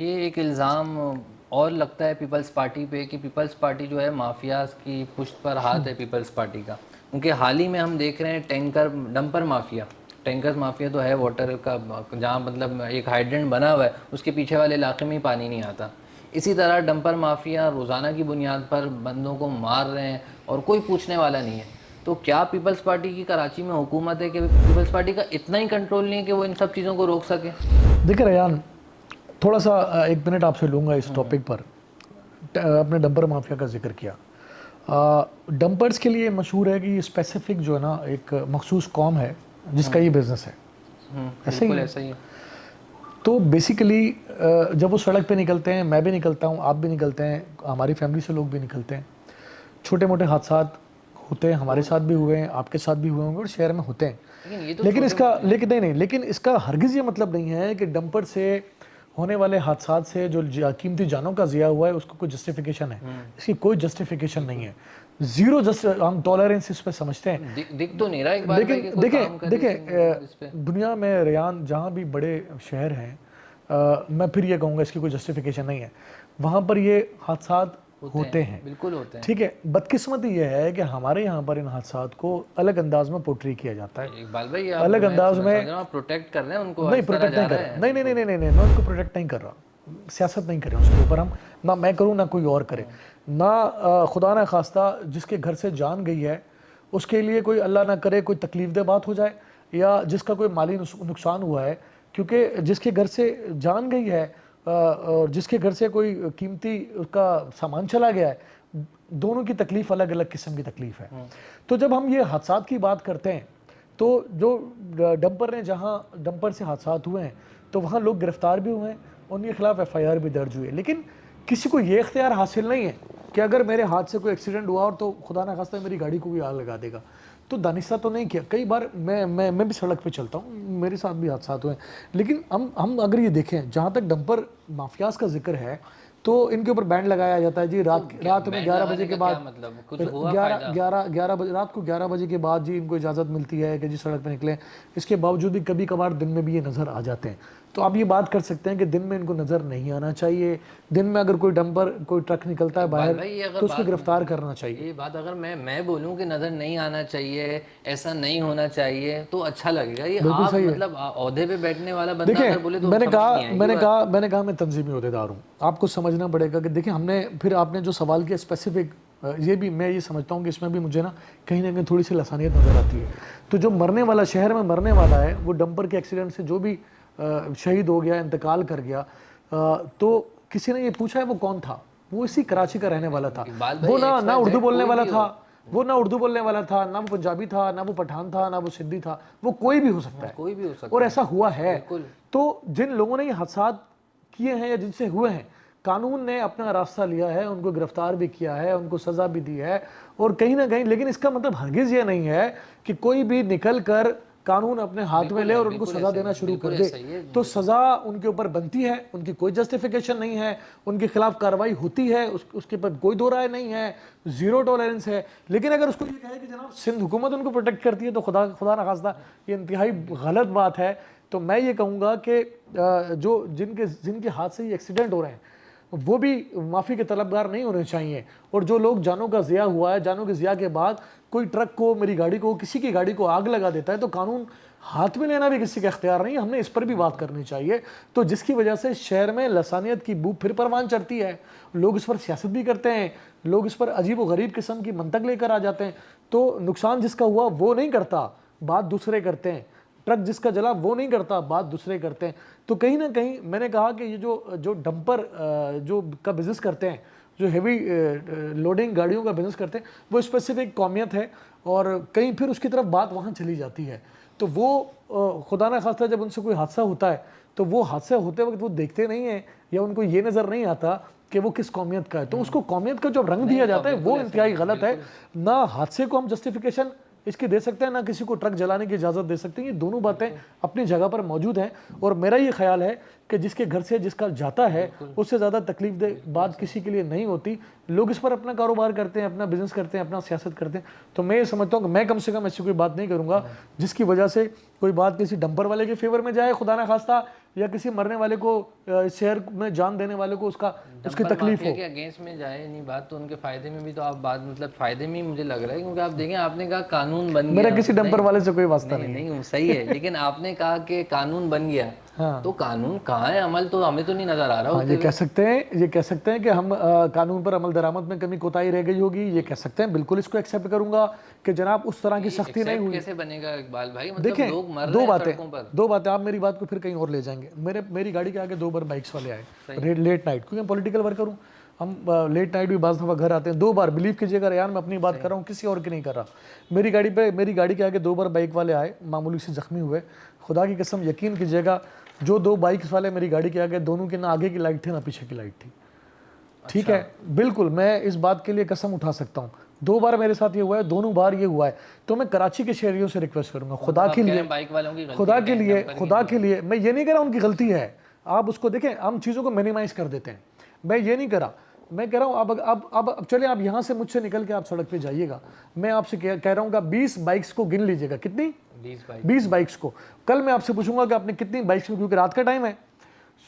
ये एक इल्ज़ाम और लगता है पीपल्स पार्टी पे कि पीपल्स पार्टी जो है माफियाज की पुश्त पर हाथ है पीपल्स पार्टी का। क्योंकि हाल ही में हम देख रहे हैं tanker dumper mafia, tanker mafia तो है वाटर का, जहाँ मतलब एक हाइड्रेंट बना हुआ है उसके पीछे वाले इलाके में ही पानी नहीं आता। इसी तरह डंपर माफिया रोज़ाना की बुनियाद पर बंदों को मार रहे हैं और कोई पूछने वाला नहीं है। तो क्या पीपल्स पार्टी की कराची में हुकूमत है कि पीपल्स पार्टी का इतना ही कंट्रोल नहीं है कि वो इन सब चीज़ों को रोक सके? देखिए रेयान, थोड़ा सा 1 मिनट आपसे लूँगा इस टॉपिक पर। आपने डंपर माफिया का जिक्र किया। डंपर्स के लिए मशहूर है कि ये स्पेसिफिक जो है ना एक मखसूस कौम है जिसका ये बिज़नेस है। ऐसे ही बिल्कुल है। ऐसा ही है। तो बेसिकली जब वो सड़क पे निकलते हैं, मैं भी निकलता हूँ, आप भी निकलते हैं, हमारी फैमिली से लोग भी निकलते हैं, छोटे मोटे हादसा होते हैं, हमारे साथ भी हुए हैं, आपके साथ भी हुए होंगे और शहर में होते हैं। लेकिन ये तो लेकिन छोटे इसका मोटे हैं। लेकिन नहीं, लेकिन इसका हरगिज़ ये मतलब नहीं है कि डंपर से होने वाले हादसात से जो कीमती जानों का ज़िया हुआ है उसको कोई जस्टिफिकेशन है। इसकी कोई जस्टिफिकेशन नहीं है। ज़ीरो जस्ट हम टॉलरेंस इस पे समझते हैं। दिख तो नहीं रहा इकबाल भाई कि लेकिन कोई काम देखें करे इस पे। दुनिया में रेयान जहाँ भी बड़े शहर हैं, मैं फिर ये कहूँगा इसकी कोई जस्टिफिकेशन नहीं है, वहाँ पर ये हादसात होते हैं। बिल्कुल होते हैं। ठीक है, बदकिस्मती ये है कि हमारे यहाँ पर इन हादसात को अलग अंदाज में पोर्ट्री किया जाता है, इकबाल भाई आप, अलग मैं अंदाज समझ में। रहा हूँ आप प्रोटेक्ट कर रहे हैं उनको, नहीं, इस तरह प्रोटेक्ट जा नहीं कर रहे रहा, हैं नहीं नहीं नहीं बिल्कुल। नहीं नहीं, मैं उनको प्रोटेक्ट नहीं कर रहा, सियासत नहीं कर रहे उसके ऊपर हम, ना मैं करूँ ना कोई और करे। ना खुदा ना खास्ता जिसके घर से जान गई है उसके लिए कोई अल्लाह ना करे कोई तकलीफ दे बात हो जाए, या जिसका कोई माली नुकसान हुआ है, क्योंकि जिसके घर से जान गई है और जिसके घर से कोई कीमती उसका सामान चला गया है, दोनों की तकलीफ अलग अलग किस्म की तकलीफ है। तो जब हम ये हादसात की बात करते हैं, तो जो डंपर से हादसात हुए हैं तो वहाँ लोग गिरफ्तार भी हुए हैं, उनके खिलाफ FIR भी दर्ज हुई है, लेकिन किसी को ये इख्तियार हासिल नहीं है कि अगर मेरे हाथ से कोई एक्सीडेंट हुआ और तो खुदा ना खास्ता मेरी गाड़ी को भी आग लगा देगा। तो दानिशा तो नहीं किया। कई बार मैं भी सड़क पे चलता हूँ, मेरे साथ भी हादसा हुए हैं, लेकिन हम अगर ये देखें, जहाँ तक डंपर माफियाज का जिक्र है, तो इनके ऊपर बैंड लगाया जाता है जी, रात में 11 बजे के बाद, मतलब कुछ हुआ ग्यारह फायदा? ग्यारह ग्यारह बजे रात को 11 बजे के बाद जी इनको इजाज़त मिलती है कि जी सड़क पे निकलें। इसके बावजूद भी कभी कभार दिन में भी ये नज़र आ जाते हैं। तो आप ये बात कर सकते हैं कि दिन में इनको नज़र नहीं आना चाहिए। दिन में अगर कोई डंपर कोई ट्रक निकलता है बाहर भाई ये अगर तो उसको बात, गिरफ्तार करना चाहिए। ये बात अगर मैं बोलूं कि नज़र नहीं आना चाहिए, ऐसा नहीं होना चाहिए, तो अच्छा लगेगा। ये बिल्कुल आप सही है। मतलब ओहदे पे बैठने वाला बंदा अगर बोले देखिए, तो समझ नहीं आएगी बात। मैंने कहा मैं तंजीमी अहदेदार हूँ, आपको समझना पड़ेगा कि देखिए हमने, फिर आपने जो सवाल किया स्पेसिफिक, ये भी मैं ये समझता हूँ कि इसमें भी मुझे ना कहीं थोड़ी सी लसानियत नज़र आती है। तो जो मरने वाला, शहर में मरने वाला है, वो डंपर के एक्सीडेंट से जो भी शहीद हो गया, इंतकाल कर गया, तो किसी ने ये पूछा है वो कौन था? वो इसी कराची का रहने वाला था। इकबाल वो भाई ना उर्दू XYZ बोलने कोई वाला भी था, हो। वो ना उर्दू बोलने वाला था, ना वो पंजाबी था, ना वो पठान था, ना वो सिंधी था, वो कोई भी हो सकता है, कोई भी हो और सकता है। ऐसा हुआ है। बिल्कुल। तो जिन लोगों ने ये हादसा किए हैं या जिनसे हुए हैं, कानून ने अपना रास्ता लिया है, उनको गिरफ्तार भी किया है, उनको सज़ा भी दी है, और कहीं ना कहीं, लेकिन इसका मतलब हरगिज़ ये नहीं है कि कोई भी निकल कर कानून अपने हाथ में ले और उनको सज़ा देना शुरू कर दे। तो सज़ा उनके ऊपर बनती है, उनकी कोई जस्टिफिकेशन नहीं है, उनके खिलाफ कार्रवाई होती है, उसके पर कोई दो राय नहीं है, ज़ीरो टॉलरेंस है। लेकिन अगर उसको ये कहे कि जनाब सिंध हुकूमत उनको प्रोटेक्ट करती है, तो खुदा ना खास्ता ये इंतहाई गलत बात है। तो मैं ये कहूँगा कि जो जिनके हाथ से ये एक्सीडेंट हो रहे हैं वो भी माफ़ी के तलबगार नहीं होने चाहिए, और जो लोग जानों का ज़िया हुआ है, जानों के ज़िया के बाद कोई ट्रक को, मेरी गाड़ी को, किसी की गाड़ी को आग लगा देता है, तो कानून हाथ में लेना भी किसी का इख्तियार नहीं है। हमने इस पर भी बात करनी चाहिए। तो जिसकी वजह से शहर में लसानियत की बू फिर परवान चढ़ती है, लोग इस पर सियासत भी करते हैं, लोग इस पर अजीब व गरीब किस्म की मंतक लेकर आ जाते हैं। तो नुकसान जिसका हुआ वो नहीं करता, बात दूसरे करते हैं। ट्रक जिसका जला वो नहीं करता, बात दूसरे करते हैं। तो कहीं ना कहीं मैंने कहा कि ये जो डंपर जो का बिज़नेस करते हैं, जो हेवी लोडिंग गाड़ियों का बिज़नेस करते हैं, वो स्पेसिफिक कौमियत है, और कहीं फिर उसकी तरफ बात वहाँ चली जाती है। तो वो खुदा ना खास्ता जब उनसे कोई हादसा होता है, तो वो हादसा होते वक्त वो देखते नहीं हैं, या उनको ये नज़र नहीं आता कि वो किस कौमियत का है। तो उसको कौमियत का जो रंग दिया जाता है वो इंतहाई गलत है। ना हादसे को हम जस्टिफिकेशन इसकी दे सकते हैं, ना किसी को ट्रक जलाने की इजाज़त दे सकते हैं। ये दोनों बातें अपनी जगह पर मौजूद हैं, और मेरा ये ख्याल है कि जिसके घर से जिसका जाता है उससे ज़्यादा तकलीफ दे बात किसी के लिए नहीं होती। लोग इस पर अपना कारोबार करते हैं, अपना बिजनेस करते हैं, अपना सियासत करते हैं। तो मैं ये समझता हूँ कि मैं कम से कम ऐसी कोई बात नहीं करूँगा जिसकी वजह से कोई बात किसी डंपर वाले के फेवर में जाए, खुदा ना खास्ता, या किसी मरने वाले को इस शहर में जान देने वाले को उसकी तकलीफ हो। के अगेंस्ट में जाए नहीं बात, तो उनके फायदे में भी तो आप बात, मतलब फायदे में ही मुझे लग रहा है, क्योंकि आप देखें आपने कहा कानून बन गया। मेरा किसी डंपर वाले से कोई वास्ता नहीं। नहीं सही है, लेकिन आपने कहा कि कानून बन गया, हाँ। तो कानून कहाँ है? अमल तो हमें तो नहीं नजर आ रहा। हाँ, ये कह सकते हैं कि हम कानून पर अमल दरामद में कमी कोताही रह गई होगी, ये कह सकते हैं। बिल्कुल इसको एक्सेप्ट करूंगा कि जनाब उस तरह की सख्ती नहीं हुई। कैसे बनेगा इकबाल भाई? मतलब देखें, लोग मर रहे हैं सड़कों पर। दो बातें आप मेरी बात को फिर कहीं और ले जाएंगे। मेरी गाड़ी के आगे 2 बार बाइक्स वाले आए लेट नाइट, क्योंकि मैं पॉलिटिकल वर्कर हूँ, हम लेट नाइट भी बाज़ दफ़ा घर आते हैं। 2 बार, बिलीव कीजिएगा रेयान, मैं अपनी बात कर रहा हूँ, किसी और की नहीं कर रहा। मेरी गाड़ी के आगे 2 बार बाइक वाले आए, मामूली से जख्मी हुए। खुदा की कसम यकीन कीजिएगा, जो 2 बाइक्स वाले मेरी गाड़ी के आगे, दोनों की ना आगे की लाइट थी ना पीछे की लाइट थी। ठीक है, बिल्कुल मैं इस बात के लिए कसम उठा सकता हूँ। 2 बार मेरे साथ ये हुआ है, दोनों बार ये हुआ है। तो मैं कराची के शहरियों से रिक्वेस्ट करूंगा, खुदा के लिए, बाइक वालों की खुदा के लिए, मैं ये नहीं कह रहा उनकी गलती है, आप उसको देखें, हम चीज़ों को मिनिमाइज कर देते हैं, मैं ये नहीं कह रहा। मैं कह रहा हूँ अब चले, आप यहाँ से मुझसे निकल के आप सड़क पे जाइएगा, मैं आपसे कह रहा हूँ कि 20 बाइक्स को गिन लीजिएगा। कितनी? 20 बाइक्स को। कल मैं आपसे पूछूंगा कि आपने कितनी बाइक्स में, क्योंकि रात का टाइम है,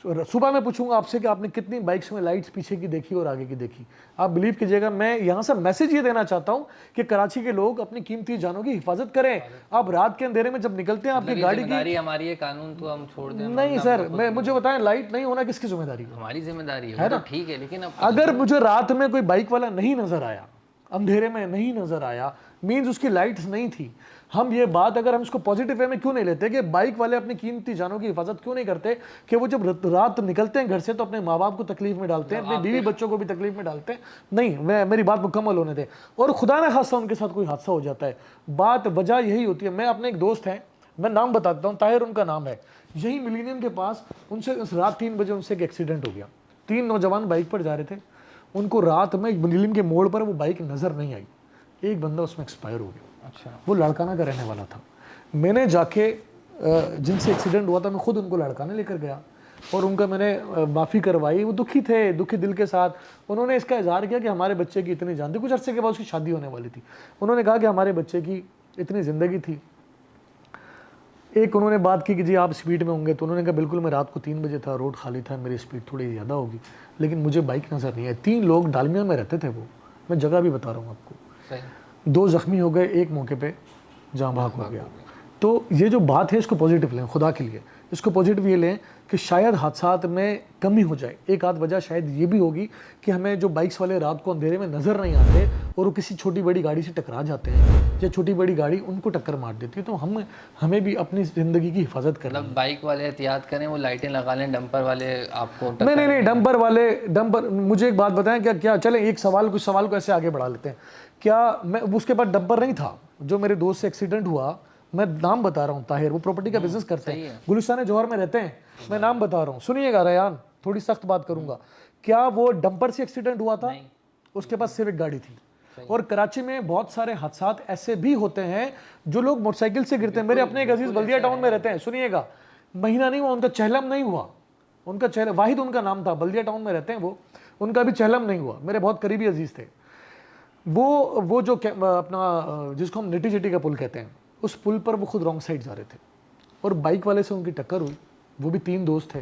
सुबह मैं पूछूंगा आपसे कि आपने कितनी बाइक्स में लाइट्स पीछे की देखी और आगे की देखी। आप बिलीव कीजिएगा, मैं यहाँ से मैसेज ये देना चाहता हूँ कि कराची के लोग अपनी कीमती जानों की हिफाजत करें। आप रात के अंधेरे में जब निकलते हैं, आपकी गाड़ी की हमारी है, कानून तो हम छोड़ दें। नहीं सर, मुझे बताएं, लाइट नहीं होना किसकी जिम्मेदारी है? हमारी जिम्मेदारी है ना, ठीक है। लेकिन अगर मुझे रात में कोई बाइक वाला नहीं नजर आया, अंधेरे में नहीं नजर आया, मीन्स उसकी लाइट्स नहीं थी। हम ये बात, अगर हम इसको पॉजिटिव वे में क्यों नहीं लेते कि बाइक वाले अपनी कीमती जानों की हिफाजत क्यों नहीं करते, कि वो जब रात निकलते हैं घर से तो अपने माँ बाप को तकलीफ में डालते हैं, अपने बीवी बच्चों को भी तकलीफ में डालते हैं। नहीं, मेरी बात मुकम्मल होने दें। और खुदा न खासा उनके साथ कोई हादसा हो जाता है, बात वजह यही होती है। मैं अपने एक दोस्त हैं, मैं नाम बताता हूँ, ताहिर उनका नाम है, यही मिलीनियम के पास, उनसे रात 3 बजे उनसे एक एक्सीडेंट हो गया। 3 नौजवान बाइक पर जा रहे थे, उनको रात में मिलीनियम के मोड़ पर वो बाइक नजर नहीं आई, एक बंदा उसमें एक्सपायर हो गया। अच्छा। वो लड़काना का रहने वाला था। मैंने जाके जिनसे एक्सीडेंट हुआ था, मैं खुद उनको लड़काने लेकर गया और उनका मैंने माफ़ी करवाई। वो दुखी थे, दुखी दिल के साथ उन्होंने इसका इजहार किया कि हमारे बच्चे की इतनी जान थी। कुछ अर्से के बाद उसकी शादी होने वाली थी। उन्होंने कहा कि हमारे बच्चे की इतनी ज़िंदगी थी। एक उन्होंने बात की कि जी आप स्पीड में होंगे, तो उन्होंने कहा बिल्कुल, मैं रात को 3 बजे था, रोड खाली था, मेरी स्पीड थोड़ी ज़्यादा होगी, लेकिन मुझे बाइक नज़र नहीं आई। 3 लोग डालमिया में रहते थे, वो मैं जगह भी बता रहा हूँ आपको। 2 जख्मी हो गए, एक मौके पे जाँ भाग हो गया। तो ये जो बात है, इसको पॉजिटिव लें, खुदा के लिए इसको पॉजिटिव ये लें कि शायद हादसात में कमी हो जाए। एक आध वजह शायद ये भी होगी कि हमें जो बाइक्स वाले रात को अंधेरे में नज़र नहीं आते और वो किसी छोटी बड़ी गाड़ी से टकरा जाते हैं, या छोटी बड़ी गाड़ी उनको टक्कर मार देती है, तो हमें भी अपनी ज़िंदगी की हिफाजत करना। मतलब बाइक वाले एहतियात करें, वो लाइटें लगा लें, डंपर वाले आपको नहीं, डंपर मुझे एक बात बताएं, क्या चले कुछ सवाल को ऐसे आगे बढ़ा लेते हैं। क्या मैं, उसके बाद डंपर नहीं था, जो मेरे दोस्त से एक्सीडेंट हुआ, मैं नाम बता रहा हूँ, ताहिर, वो प्रॉपर्टी का बिजनेस करते हैं, गुलिस्तान जौहर में रहते हैं, मैं नाम बता रहा हूँ, सुनिएगा रेयान, थोड़ी सख्त बात करूंगा। क्या वो डंपर से एक्सीडेंट हुआ था? उसके पास सिविक गाड़ी थी। और कराची में बहुत सारे हादसात ऐसे भी होते हैं, जो लोग मोटरसाइकिल से गिरते हैं। मेरे अपने एक अजीज बल्दिया टाउन में रहते हैं, सुनिएगा, महीना नहीं हुआ उनका चहलम नहीं हुआ, उनका चहलम, वाहिद उनका नाम था, बल्दिया टाउन में रहते हैं वो, उनका भी चहलम नहीं हुआ। मेरे बहुत करीबी अजीज थे वो जो अपना जिसको हम निटी चिटी का पुल कहते हैं, उस पुल पर वो खुद रॉन्ग साइड जा रहे थे और बाइक वाले से उनकी टक्कर हुई। वो भी 3 दोस्त थे,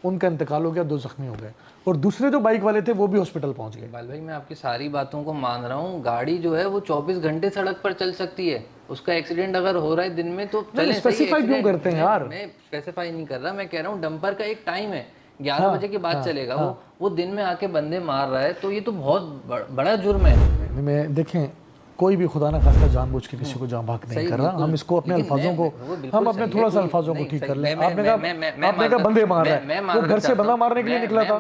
उनका इंतकाल हो गया, 2 जख्मी हो गए, और दूसरे जो बाइक वाले थे वो भी हॉस्पिटल पहुंच गए। भाई मैं आपकी सारी बातों को मान रहा हूँ, गाड़ी जो है वो 24 घंटे सड़क पर चल सकती है। उसका एक्सीडेंट अगर हो रहा है दिन में तो चले, स्पेसिफाई क्यों करते हैं यार? मैं स्पेसिफाई नहीं कर रहा, मैं कह रहा हूँ डंपर का एक टाइम है, 11 बजे के बाद चलेगा। वो दिन में आके बंदे मार रहा है, तो ये तो बहुत बड़ा जुर्म है। मैं देखें, कोई भी खुदा ना खास्ता जानबूझ के किसी को जाँ भाग नहीं कर रहा। हम इसको अपने अल्फाजों को, हम अपने थोड़ा सा अल्फाजों को ठीक कर लें। आपने कहा बंदे मार रहा है, वो घर से बंदा मारने के लिए निकला था,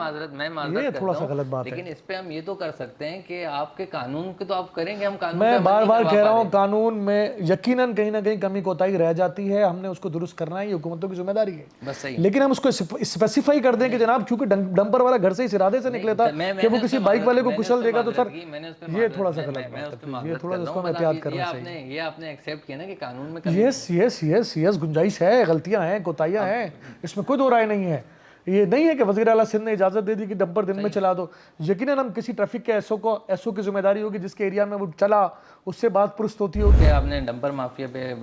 ये थोड़ा सा गलत बात है। लेकिन इस पे हम ये तो कर सकते हैं कि आपके कानून के तो आप करेंगे, हम कानून, मैं बार बार कह रहा हूँ, कानून में यकीनन कहीं ना कहीं कमी कोताही रह जाती है, हमने उसको दुरुस्त करना है, ये हुकूमतों की जिम्मेदारी है। बस सही। लेकिन हम उसको स्पेसिफाई कर दें कि जनाब, क्योंकि डंपर वाला घर से इस इरादे से निकले था कि वो किसी बाइक वाले को कुचल देगा, तो सर ये थोड़ा सा गलत बात है, ये थोड़ा सा उसको एहतियात करना चाहिए। ये आपने एक्सेप्ट किया ना कि कानून में यस गुंजाइश है, गलतियां हैं, कोताहियां हैं, इसमें कोई दो राय नहीं है। ये नहीं है कि वज़ीर आला सिंध ने इजाज़त दे दी कि डंपर दिन में चला दो। यकीनन हम किसी ट्रैफिक के एसओ की जिम्मेदारी होगी जिसके एरिया में वो चला, उससे बात पुरस्त होती होगी। आपने डंपर माफिया पे